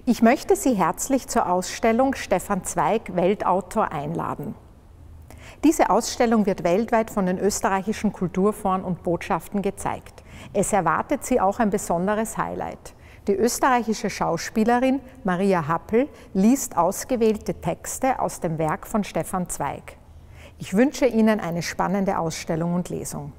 Ich möchte Sie herzlich zur Ausstellung Stefan Zweig, Weltautor, einladen. Diese Ausstellung wird weltweit von den österreichischen Kulturforen und Botschaften gezeigt. Es erwartet Sie auch ein besonderes Highlight. Die österreichische Schauspielerin Maria Happel liest ausgewählte Texte aus dem Werk von Stefan Zweig. Ich wünsche Ihnen eine spannende Ausstellung und Lesung.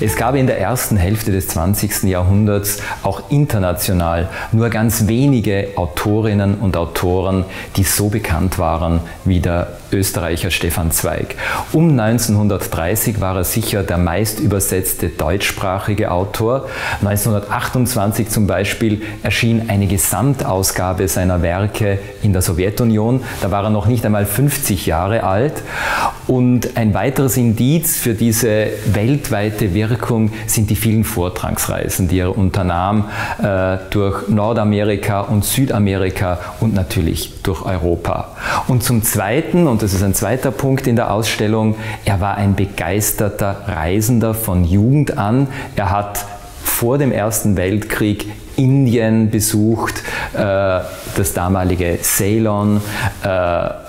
Es gab in der ersten Hälfte des 20. Jahrhunderts auch international nur ganz wenige Autorinnen und Autoren, die so bekannt waren wie der Österreicher Stefan Zweig. Um 1930 war er sicher der meist übersetzte deutschsprachige Autor. 1928 zum Beispiel erschien eine Gesamtausgabe seiner Werke in der Sowjetunion. Da war er noch nicht einmal 50 Jahre alt. Und ein weiteres Indiz für diese weltweite Wirkung sind die vielen Vortragsreisen, die er unternahm durch Nordamerika und Südamerika und natürlich durch Europa. Und zum Zweiten, und das ist ein zweiter Punkt in der Ausstellung, er war ein begeisterter Reisender von Jugend an. Er hat vor dem Ersten Weltkrieg Indien besucht, das damalige Ceylon,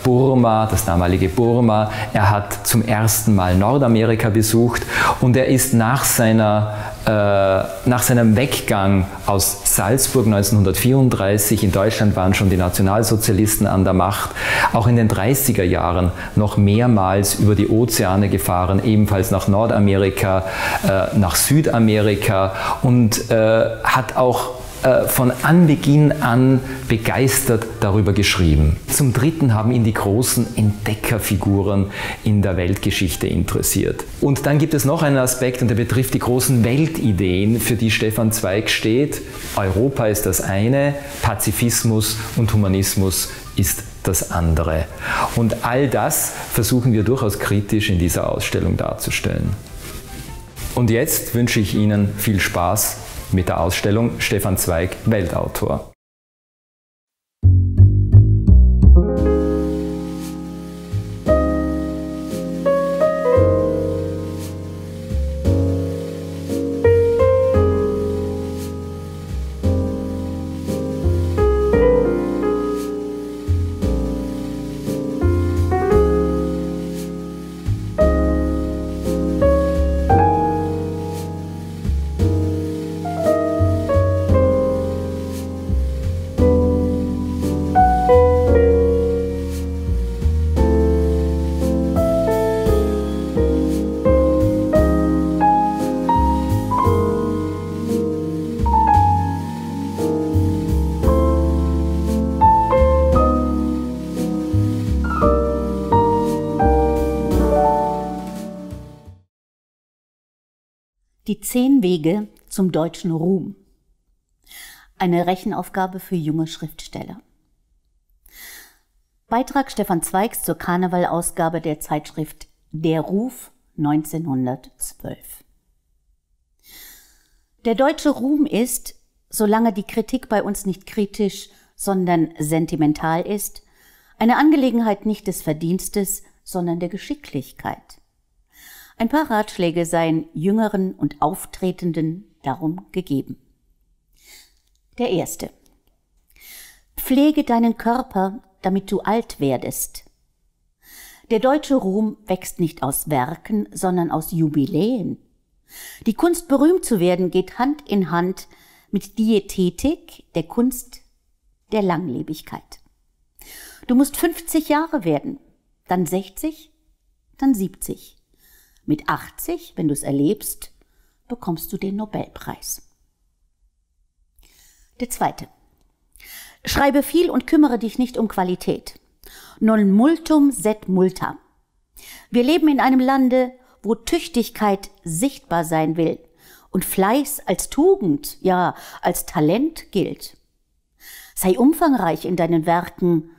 Burma, das damalige Burma. Er hat zum ersten Mal Nordamerika besucht und er ist nach seinem Weggang aus Salzburg 1934, in Deutschland waren schon die Nationalsozialisten an der Macht, auch in den 30er Jahren noch mehrmals über die Ozeane gefahren, ebenfalls nach Nordamerika, nach Südamerika und hat auch von Anbeginn an begeistert darüber geschrieben. Zum Dritten haben ihn die großen Entdeckerfiguren in der Weltgeschichte interessiert. Und dann gibt es noch einen Aspekt und der betrifft die großen Weltideen, für die Stefan Zweig steht. Europa ist das eine, Pazifismus und Humanismus ist das andere. Und all das versuchen wir durchaus kritisch in dieser Ausstellung darzustellen. Und jetzt wünsche ich Ihnen viel Spaß mit der Ausstellung Stefan Zweig, Weltautor. Die 10 Wege zum deutschen Ruhm. Eine Rechenaufgabe für junge Schriftsteller. Beitrag Stefan Zweigs zur Karnevalausgabe der Zeitschrift Der Ruf 1912. Der deutsche Ruhm ist, solange die Kritik bei uns nicht kritisch, sondern sentimental ist, eine Angelegenheit nicht des Verdienstes, sondern der Geschicklichkeit. Ein paar Ratschläge seien Jüngeren und Auftretenden darum gegeben. Der erste. Pflege deinen Körper, damit du alt werdest. Der deutsche Ruhm wächst nicht aus Werken, sondern aus Jubiläen. Die Kunst, berühmt zu werden, geht Hand in Hand mit Diätetik, der Kunst der Langlebigkeit. Du musst 50 Jahre werden, dann 60, dann 70. Mit 80, wenn du es erlebst, bekommst du den Nobelpreis. Der zweite. Schreibe viel und kümmere dich nicht um Qualität. Non multum sed multa. Wir leben in einem Lande, wo Tüchtigkeit sichtbar sein will und Fleiß als Tugend, ja, als Talent gilt. Sei umfangreich in deinen Werken,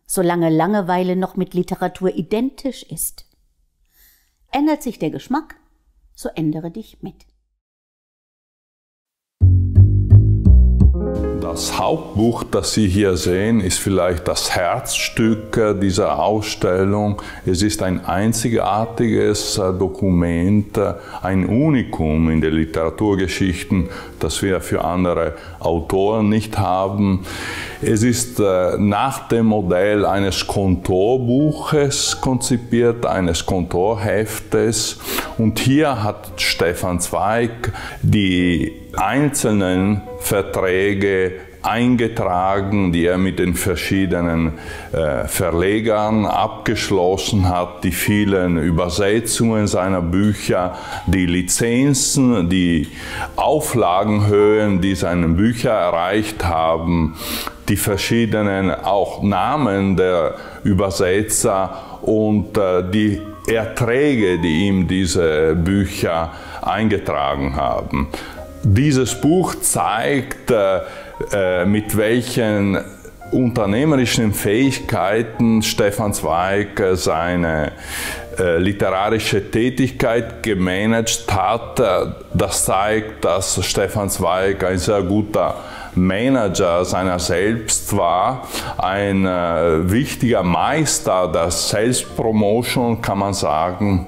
solange Langeweile noch mit Literatur identisch ist. Ändert sich der Geschmack, so ändere dich mit. Das Hauptbuch, das Sie hier sehen, ist vielleicht das Herzstück dieser Ausstellung. Es ist ein einzigartiges Dokument, ein Unikum in der Literaturgeschichte, das wir für andere Autoren nicht haben. Es ist nach dem Modell eines Kontorbuches konzipiert, eines Kontorheftes. Und hier hat Stefan Zweig die einzelnen Verträge eingetragen, die er mit den verschiedenen Verlegern abgeschlossen hat, die vielen Übersetzungen seiner Bücher, die Lizenzen, die Auflagenhöhen, die seine Bücher erreicht haben, die verschiedenen auch Namen der Übersetzer und die Erträge, die ihm diese Bücher eingetragen haben. Dieses Buch zeigt, mit welchen unternehmerischen Fähigkeiten Stefan Zweig seine literarische Tätigkeit gemanagt hat. Das zeigt, dass Stefan Zweig ein sehr guter Manager seiner selbst war, ein wichtiger Meister der Selbstpromotion, kann man sagen.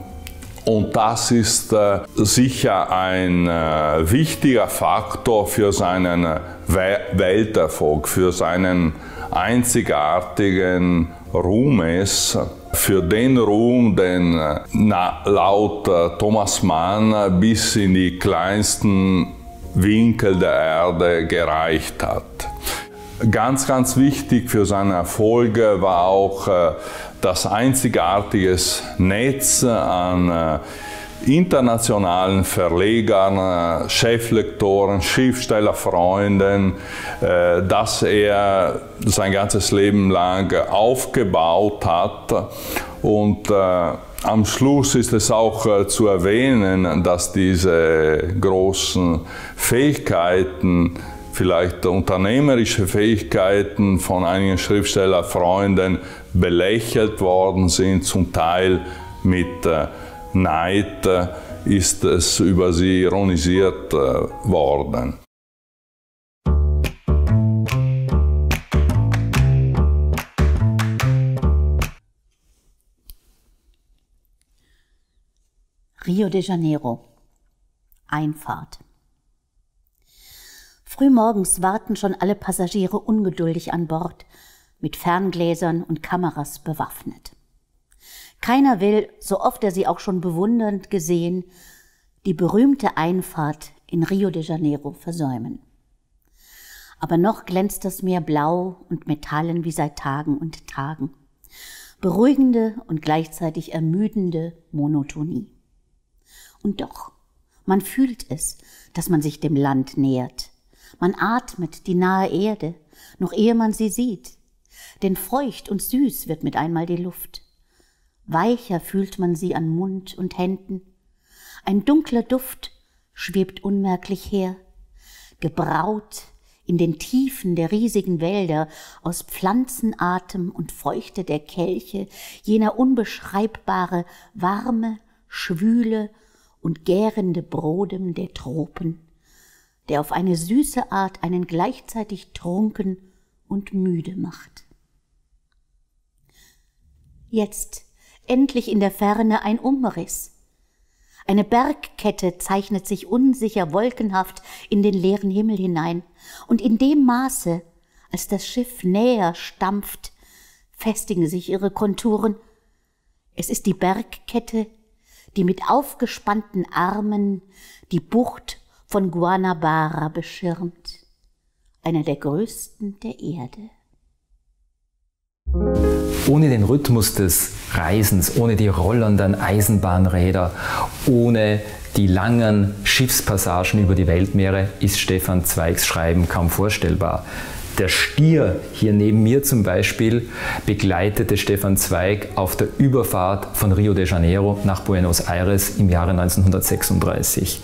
Und das ist sicher ein wichtiger Faktor für seinen Welterfolg, für seinen einzigartigen Ruhmes, für den Ruhm, den laut Thomas Mann bis in die kleinsten Winkel der Erde gereicht hat. Ganz, ganz wichtig für seine Erfolge war auch das einzigartige Netz an internationalen Verlegern, Cheflektoren, Schriftstellerfreunden, das er sein ganzes Leben lang aufgebaut hat. Und am Schluss ist es auch zu erwähnen, dass diese großen Fähigkeiten, vielleicht unternehmerische Fähigkeiten von einigen Schriftstellerfreunden belächelt worden sind, zum Teil mit Neid ist es über sie ironisiert worden. Rio de Janeiro. Einfahrt. Frühmorgens warten schon alle Passagiere ungeduldig an Bord, mit Ferngläsern und Kameras bewaffnet. Keiner will, so oft er sie auch schon bewundernd gesehen, die berühmte Einfahrt in Rio de Janeiro versäumen. Aber noch glänzt das Meer blau und metallen wie seit Tagen und Tagen. Beruhigende und gleichzeitig ermüdende Monotonie. Und doch, man fühlt es, dass man sich dem Land nähert. Man atmet die nahe Erde, noch ehe man sie sieht. Denn feucht und süß wird mit einmal die Luft. Weicher fühlt man sie an Mund und Händen. Ein dunkler Duft schwebt unmerklich her, gebraut in den Tiefen der riesigen Wälder aus Pflanzenatem und Feuchte der Kelche, jener unbeschreibbare, warme, schwüle und gärende Brodem der Tropen, der auf eine süße Art einen gleichzeitig trunken und müde macht. Jetzt endlich in der Ferne ein Umriss. Eine Bergkette zeichnet sich unsicher wolkenhaft in den leeren Himmel hinein, und in dem Maße, als das Schiff näher stampft, festigen sich ihre Konturen. Es ist die Bergkette, die mit aufgespannten Armen die Bucht von Guanabara beschirmt, einer der größten der Erde. Ohne den Rhythmus des Reisens, ohne die rollenden Eisenbahnräder, ohne die langen Schiffspassagen über die Weltmeere ist Stefan Zweigs Schreiben kaum vorstellbar. Der Stier hier neben mir zum Beispiel begleitete Stefan Zweig auf der Überfahrt von Rio de Janeiro nach Buenos Aires im Jahre 1936.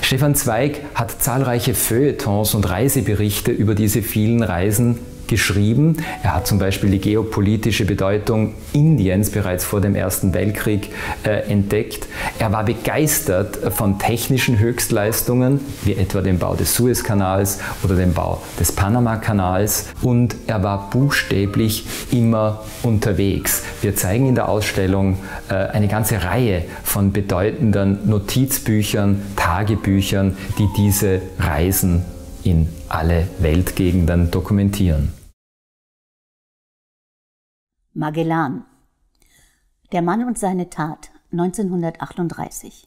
Stefan Zweig hat zahlreiche Feuilletons und Reiseberichte über diese vielen Reisen geschrieben. Er hat zum Beispiel die geopolitische Bedeutung Indiens bereits vor dem Ersten Weltkrieg entdeckt. Er war begeistert von technischen Höchstleistungen, wie etwa dem Bau des Suezkanals oder dem Bau des Panamakanals, und er war buchstäblich immer unterwegs. Wir zeigen in der Ausstellung eine ganze Reihe von bedeutenden Notizbüchern, Tagebüchern, die diese Reisen in alle Weltgegenden dokumentieren. Magellan. Der Mann und seine Tat, 1938.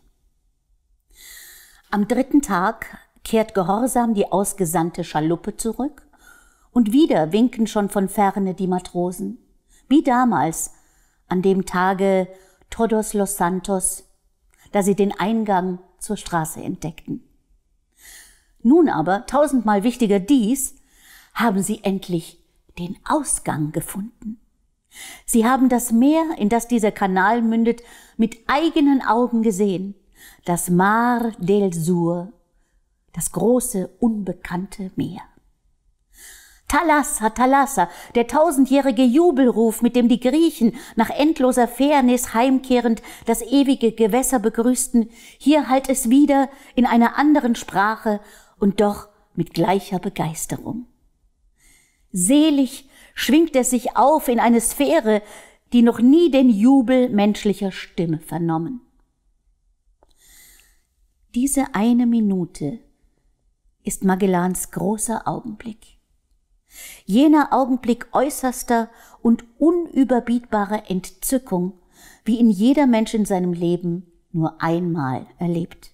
Am 3. Tag kehrt gehorsam die ausgesandte Schaluppe zurück und wieder winken schon von ferne die Matrosen, wie damals an dem Tage Todos los Santos, da sie den Eingang zur Straße entdeckten. Nun aber, tausendmal wichtiger dies, haben sie endlich den Ausgang gefunden. Sie haben das Meer, in das dieser Kanal mündet, mit eigenen Augen gesehen. Das Mar del Sur, das große, unbekannte Meer. Thalassa, Thalassa, der tausendjährige Jubelruf, mit dem die Griechen nach endloser Fährnis heimkehrend das ewige Gewässer begrüßten, hier hallt es wieder in einer anderen Sprache und doch mit gleicher Begeisterung. Selig schwingt es sich auf in eine Sphäre, die noch nie den Jubel menschlicher Stimme vernommen. Diese eine Minute ist Magellans großer Augenblick. Jener Augenblick äußerster und unüberbietbarer Entzückung, wie ihn jeder Mensch in seinem Leben nur einmal erlebt.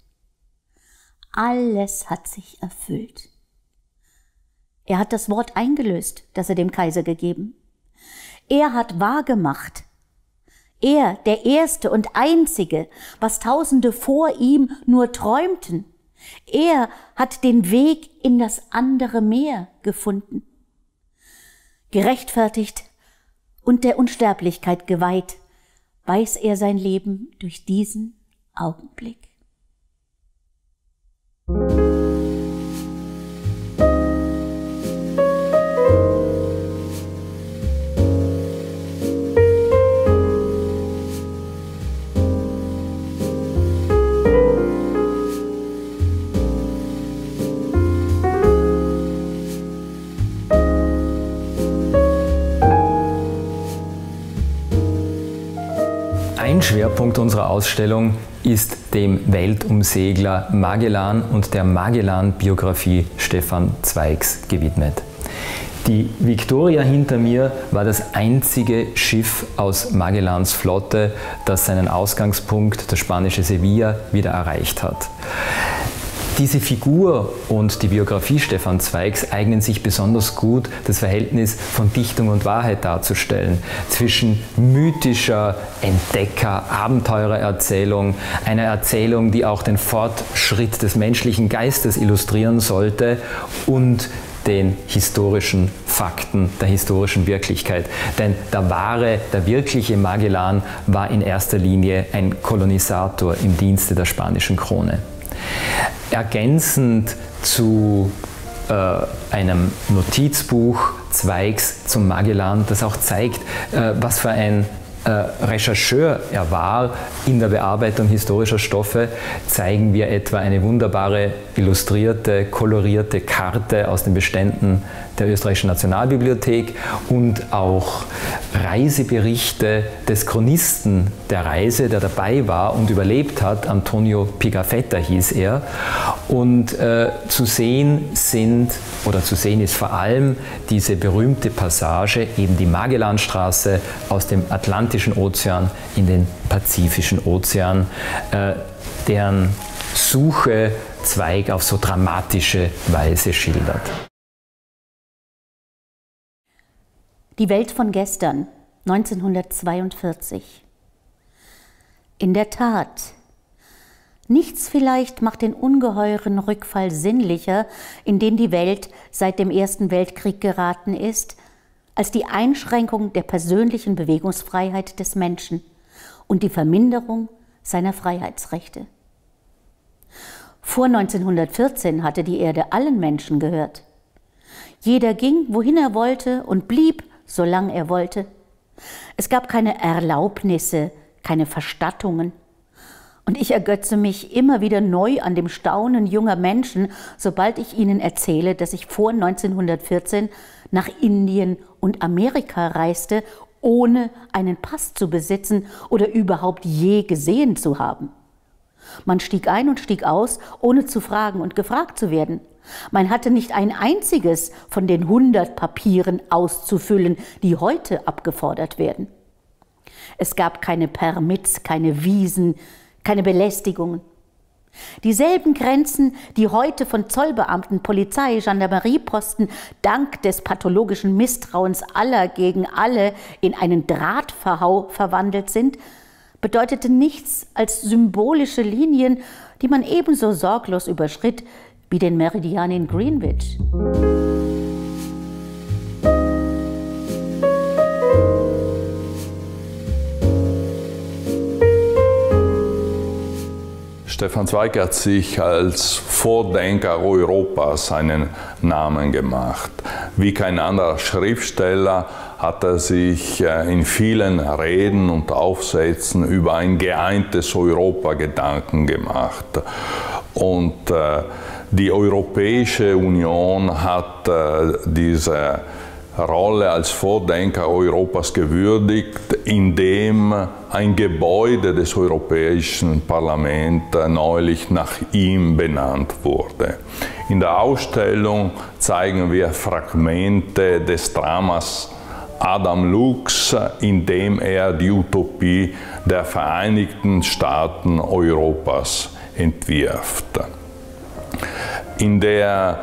Alles hat sich erfüllt. Er hat das Wort eingelöst, das er dem Kaiser gegeben. Er hat wahrgemacht. Er, der Erste und Einzige, was Tausende vor ihm nur träumten. Er hat den Weg in das andere Meer gefunden. Gerechtfertigt und der Unsterblichkeit geweiht, weiß er sein Leben durch diesen Augenblick. Ein Schwerpunkt unserer Ausstellung ist dem Weltumsegler Magellan und der Magellan-Biografie Stefan Zweigs gewidmet. Die Victoria hinter mir war das einzige Schiff aus Magellans Flotte, das seinen Ausgangspunkt, das spanische Sevilla, wieder erreicht hat. Diese Figur und die Biografie Stefan Zweigs eignen sich besonders gut, das Verhältnis von Dichtung und Wahrheit darzustellen, zwischen mythischer Entdecker-, Abenteurererzählung, einer Erzählung, die auch den Fortschritt des menschlichen Geistes illustrieren sollte, und den historischen Fakten, der historischen Wirklichkeit. Denn der wirkliche Magellan war in erster Linie ein Kolonisator im Dienste der spanischen Krone. Ergänzend zu einem Notizbuch Zweigs zum Magellan, das auch zeigt, was für ein Rechercheur er war in der Bearbeitung historischer Stoffe, zeigen wir etwa eine wunderbare, illustrierte, kolorierte Karte aus den Beständen der Österreichischen Nationalbibliothek und auch Reiseberichte des Chronisten der Reise, der dabei war und überlebt hat. Antonio Pigafetta hieß er. Und zu sehen ist vor allem diese berühmte Passage, eben die Magellanstraße aus dem Atlantischen Ozean in den Pazifischen Ozean, deren Suche Zweig auf so dramatische Weise schildert. Die Welt von gestern, 1942. In der Tat, nichts vielleicht macht den ungeheuren Rückfall sinnlicher, in den die Welt seit dem Ersten Weltkrieg geraten ist, als die Einschränkung der persönlichen Bewegungsfreiheit des Menschen und die Verminderung seiner Freiheitsrechte. Vor 1914 hatte die Erde allen Menschen gehört. Jeder ging, wohin er wollte und blieb, solange er wollte. Es gab keine Erlaubnisse, keine Verstattungen. Und ich ergötze mich immer wieder neu an dem Staunen junger Menschen, sobald ich ihnen erzähle, dass ich vor 1914 nach Indien und Amerika reiste, ohne einen Pass zu besitzen oder überhaupt je gesehen zu haben. Man stieg ein und stieg aus, ohne zu fragen und gefragt zu werden. Man hatte nicht ein einziges von den 100 Papieren auszufüllen, die heute abgefordert werden. Es gab keine Permits, keine Visen, keine Belästigungen. Dieselben Grenzen, die heute von Zollbeamten, Polizei, Gendarmerieposten dank des pathologischen Misstrauens aller gegen alle in einen Drahtverhau verwandelt sind, bedeuteten nichts als symbolische Linien, die man ebenso sorglos überschritt wie den Meridian in Greenwich. Stefan Zweig hat sich als Vordenker Europas einen Namen gemacht. Wie kein anderer Schriftsteller hat er sich in vielen Reden und Aufsätzen über ein geeintes Europa Gedanken gemacht. Und die Europäische Union hat diese Rolle als Vordenker Europas gewürdigt, indem ein Gebäude des Europäischen Parlaments neulich nach ihm benannt wurde. In der Ausstellung zeigen wir Fragmente des Dramas Adam Lux, in dem er die Utopie der Vereinigten Staaten Europas entwirft. In der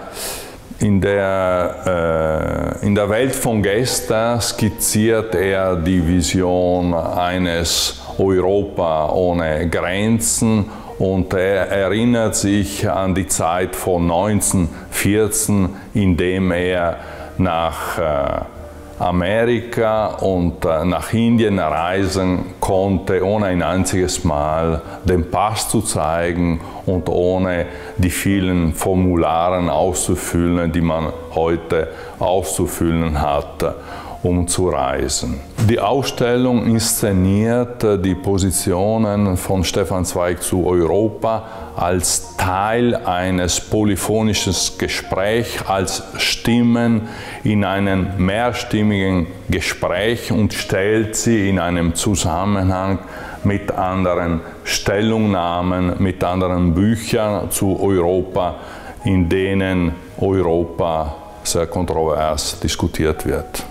Welt von gestern skizziert er die Vision eines Europa ohne Grenzen und er erinnert sich an die Zeit von 1914, in dem er nach Amerika und nach Indien reisen konnte, ohne ein einziges Mal den Pass zu zeigen und ohne die vielen Formulare auszufüllen, die man heute auszufüllen hat, um zu reisen. Die Ausstellung inszeniert die Positionen von Stefan Zweig zu Europa als Teil eines polyphonischen Gesprächs, als Stimmen in einem mehrstimmigen Gespräch und stellt sie in einem Zusammenhang mit anderen Stellungnahmen, mit anderen Büchern zu Europa, in denen Europa sehr kontrovers diskutiert wird.